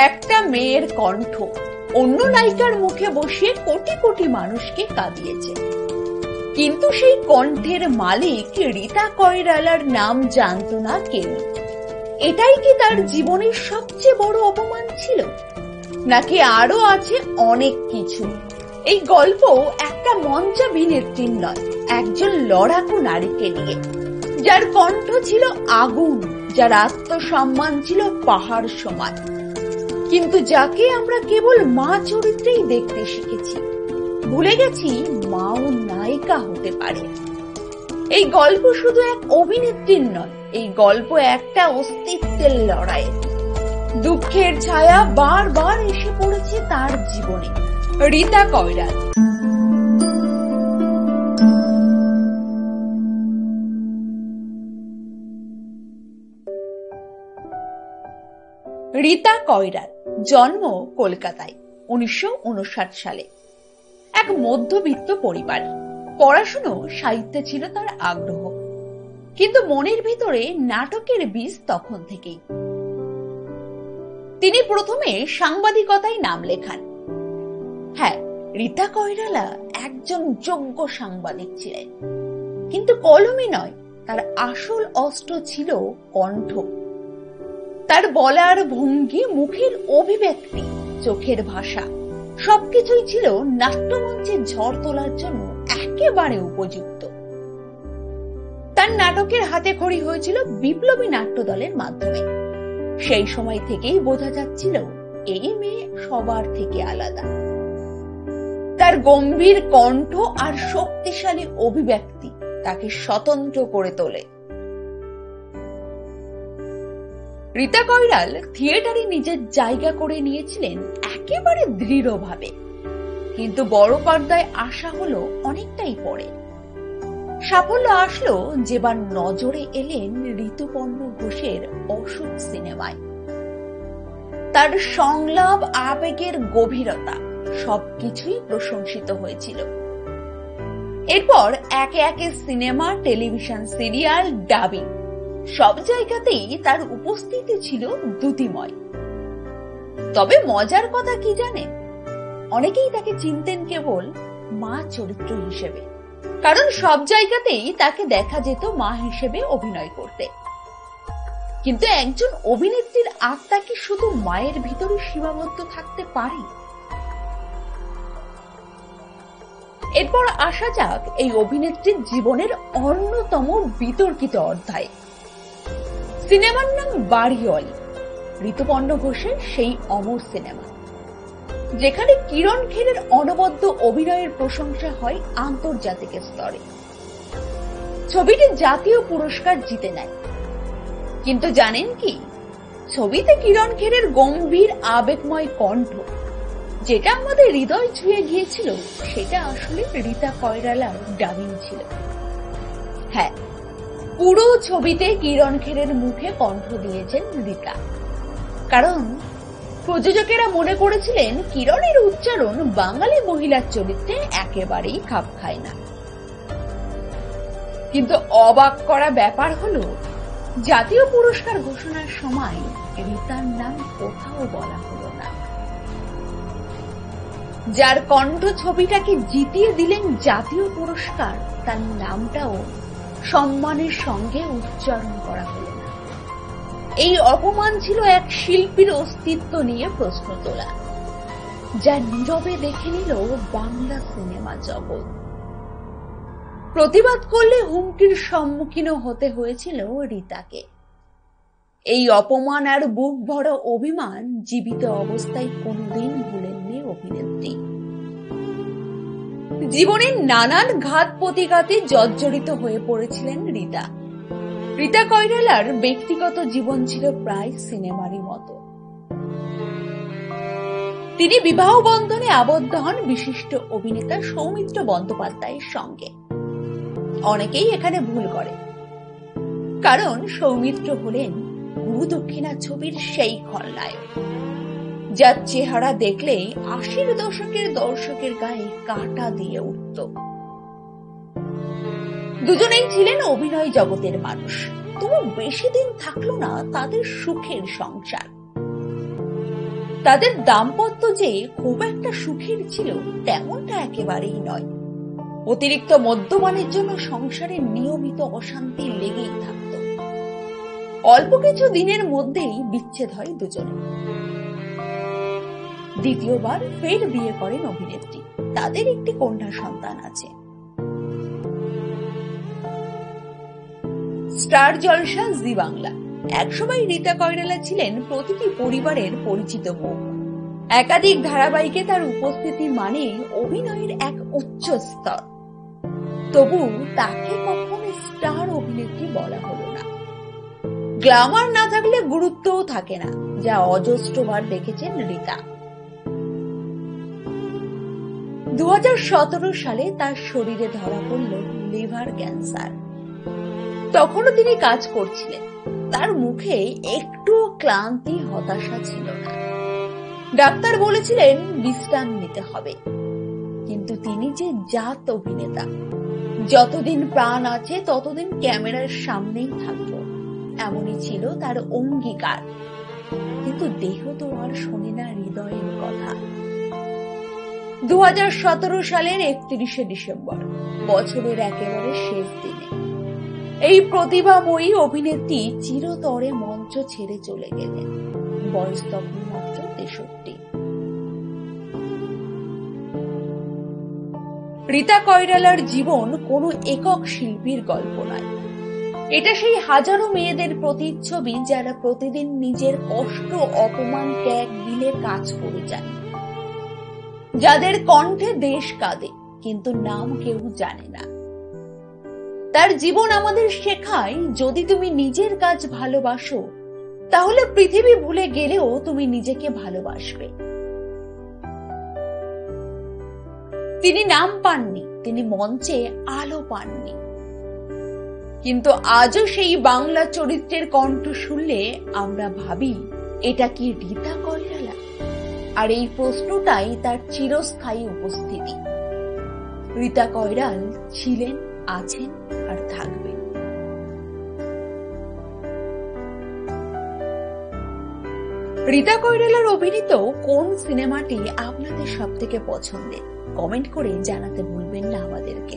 একটা মেয়ের কণ্ঠ অন্য নায়িকার মুখে বসিয়ে কোটি কোটি মানুষকে কাঁদিয়েছে, কিন্তু সেই কণ্ঠের মালিক রীতা কৈরালার নাম জানত না কেউ। এটাই কি তার জীবনের সবচেয়ে বড় অপমান ছিল, নাকি আরো আছে অনেক কিছু? এই গল্প একটা মঞ্চাভিনেত্রীর নয়, একজন লড়াকু নারীকে নিয়ে, যার কণ্ঠ ছিল আগুন, যার আত্মসম্মান ছিল পাহাড় সমান, কিন্তু যাকে আমরা কেবল মা চরিত্রেই দেখতে শিখেছি। ভুলে গেছি মাও নায়িকা হতে পারে। এই গল্প শুধু এক অভিনেত্রীর নয়, এই গল্প একটা অস্তিত্বের লড়াই। দুঃখের ছায়া বারবার এসে পড়েছে তার জীবনে। রীতা কৈরাল। রীতা কৈরাল জন্ম কলকাতায় 1959 সালে। এক মধ্যবিত্ত পরিবার। পড়াশুনো, সাহিত্যে ছিল তার আগ্রহ, কিন্তু মনের ভিতরে নাটকের বীজ তখন থেকেই। তিনি প্রথমে সাংবাদিকতায় নাম লেখান। হ্যাঁ, রীতা কৈরালা একজন যোগ্য সাংবাদিক ছিলেন, কিন্তু কলমে নয়, তার আসল অস্ত্র ছিল কণ্ঠ। তার বলার ভঙ্গি, মুখের অভিব্যক্তি, চোখের ভাষা সবকিছুই ছিল নাট্যমঞ্চে ঝড় তোলার জন্য একেবারে উপযুক্ত। তার নাটকের হাতে খড়ি হয়েছিল বিপ্লবী নাট্য দলের মাধ্যমে। সেই সময় থেকেই বোঝা যাচ্ছিল এই মেয়ে সবার থেকে আলাদা। তার গম্ভীর কণ্ঠ আর শক্তিশালী অভিব্যক্তি তাকে স্বতন্ত্র করে তোলে। রীতা কৈরাল থিয়েটারে নিজের জায়গা করে নিয়েছিলেন একেবারে দৃঢ়ভাবে, কিন্তু বড় পর্দায় আসা হলো অনেকটাই পরে। সাফল্য আসলো যেবার নজরে এলেন ঋতুপর্ণ ঘোষের অশোক সিনেমায়। তার সংলাপ, আবেগের গভীরতা সবকিছুই প্রশংসিত হয়েছিল। এরপর একে একে সিনেমা, টেলিভিশন সিরিয়াল, ডাবিং সব জায়গাতেই তার উপস্থিতি ছিল দ্যুতিময়। তবে মজার কথা কি জানেন? অনেকেই তাকে চিনতেন কেবল মা চরিত্র হিসেবে, কারণ সব জায়গাতেই তাকে দেখা যেত মা হিসেবে অভিনয় করতে। কিন্তু একজন অভিনেত্রীর আত্মা কি শুধু মায়ের ভিতরে সীমাবদ্ধ থাকতে পারে? এরপর আসা যাক এই অভিনেত্রীর জীবনের অন্যতম বিতর্কিত অধ্যায়। সিনেমার নাম বাড়িওয়ালি, ঋতুপর্ণ ঘোষের সেই অমর সিনেমা, যেখানে কিরণ খেরের অনবদ্য অভিনয়ের প্রশংসা হয় আন্তর্জাতিক স্তরে। ছবিটি জাতীয় পুরস্কার জিতে নেয়। কিন্তু জানেন কি, ছবিতে কিরণ খেরের গম্ভীর আবেগময় কণ্ঠ, যেটা আমাদের হৃদয় ছুঁয়ে গিয়েছিল, সেটা আসলে রীতা কৈরালার ডাবিং ছিল। হ্যাঁ, পুরো ছবিতে কিরণ খেরের মুখে কণ্ঠ দিয়েছেন রীতা, কারণ প্রযোজকেরা মনে করেছিলেন কিরণের উচ্চারণ বাঙালি মহিলার চরিত্রে একেবারেই খাপ খায় না। কিন্তু অবাক করা ব্যাপার হলো, জাতীয় পুরস্কার ঘোষণার সময় রীতার নাম কোথাও বলা হলো না। যার কণ্ঠ ছবিটাকে জিতিয়ে দিলেন জাতীয় পুরস্কার, তার নামটাও সম্মানের সঙ্গে উচ্চারণ করা হলো না। এই অপমান ছিল এক শিল্পীর অস্তিত্ব নিয়ে প্রশ্ন তোলা, যা নীরবে দেখে নিল বাংলা সিনেমা জগৎ। প্রতিবাদ করলে হুমকির সম্মুখীন হতে হয়েছিল রীতাকে। এই অপমান আর বুক ভরা অভিমান জীবিত অবস্থায় কোনদিন ভুলেননি অভিনেত্রী। জীবনের নানান ঘাত প্রতিঘাতে জর্জরিত হয়ে পড়েছিলেন রীতা। রীতা কৈরালার ব্যক্তিগত জীবন ছিল প্রায় সিনেমারই মতো। তিনি বিবাহ বন্ধনে আবদ্ধ হন বিশিষ্ট অভিনেতা সৌমিত্র বন্দ্যোপাধ্যায়ের সঙ্গে। অনেকেই এখানে ভুল করে, কারণ সৌমিত্র হলেন গুরু দক্ষিণা ছবির সেই খলনায়ক, যার চেহারা দেখলেই 80 দশকের দর্শকের গায়ে কাঁটা দিয়ে উঠত। দুজনেই ছিলেন অভিনয় জগতের মানুষ, তবু বেশি দিন থাকলো না তাদের সুখের সংসার। তাদের দাম্পত্য যে খুব একটা সুখের ছিল তেমনটা একেবারেই নয়। অতিরিক্ত মদ্যপানের জন্য সংসারে নিয়মিত অশান্তি লেগেই থাকত। অল্প কিছু দিনের মধ্যেই বিচ্ছেদ হয় দুজনে। দ্বিতীয়বার ফের বিয়ে করেন অভিনেত্রী। তাদের একটি কন্যা সন্তান আছে। স্টার জলসা জি বাংলা। একসময় রীতা কয়রালা ছিলেন প্রতিটি পরিবারের পরিচিত মুখ। একাধিক ধারাবাহিকে তার উপস্থিতি মানে অভিনয়ের এক উচ্চ স্তর। তবু তাকে কখনো স্টার অভিনেত্রী বলা হলো না। গ্ল্যামার না থাকলে গুরুত্বও থাকে না, যা অজস্রবার দেখেছেন রীতা। 2017 সালে তার শরীরে ধরা পড়ল লিভার ক্যান্সার। তখনও তিনি কাজ করছিলেন। তার মুখে একটুও ক্লান্তি হতাশা ছিল না। ডাক্তার বলেছিলেন বিশ্রাম নিতে হবে, কিন্তু তিনি যে জাত অভিনেতা, যতদিন প্রাণ আছে ততদিন ক্যামেরার সামনেই থাকব, এমনই ছিল তার অঙ্গীকার। কিন্তু দেহ তো আর শোনে না হৃদয়ের কথা। 2017 সালের 31শে ডিসেম্বর, বছরের একেবারে শেষ দিনে, এই প্রতিভাময়ী অভিনেত্রী চিরতরে মঞ্চ ছেড়ে চলে গেলেন। বয়স তখন মাত্র 63। রীতা কয়রালার জীবন কোনো একক শিল্পীর গল্প নয়। এটা সেই হাজারো মেয়েদের প্রতিচ্ছবি যারা প্রতিদিন নিজের কষ্ট, অপমান, ত্যাগ দিলে কাজ করে যান, যাদের কণ্ঠে দেশ কাঁদে কিন্তু নাম কেউ জানে না। তার জীবন আমাদের শেখায়, যদি তুমি নিজের কাজ ভালোবাসো তাহলে পৃথিবী ভুলে গেলেও তুমি নিজেকে ভালোবাসবে। তিনি নাম পাননি, তিনি মঞ্চে আলো পাননি, কিন্তু আজও সেই বাংলা চরিত্রের কণ্ঠ শুনলে আমরা ভাবি, এটা কি রীতা কয়রালা? আর এই প্রশ্নটাই তার চিরস্থায়ী উপস্থিতি। রীতা কয়রাল ছিলেন, আছেন আর থাকবেন। রীতা কয়রালার অভিনীত কোন সিনেমাটি আপনাদের সবথেকে পছন্দের? কমেন্ট করে জানাতে ভুলবেন না আমাদেরকে।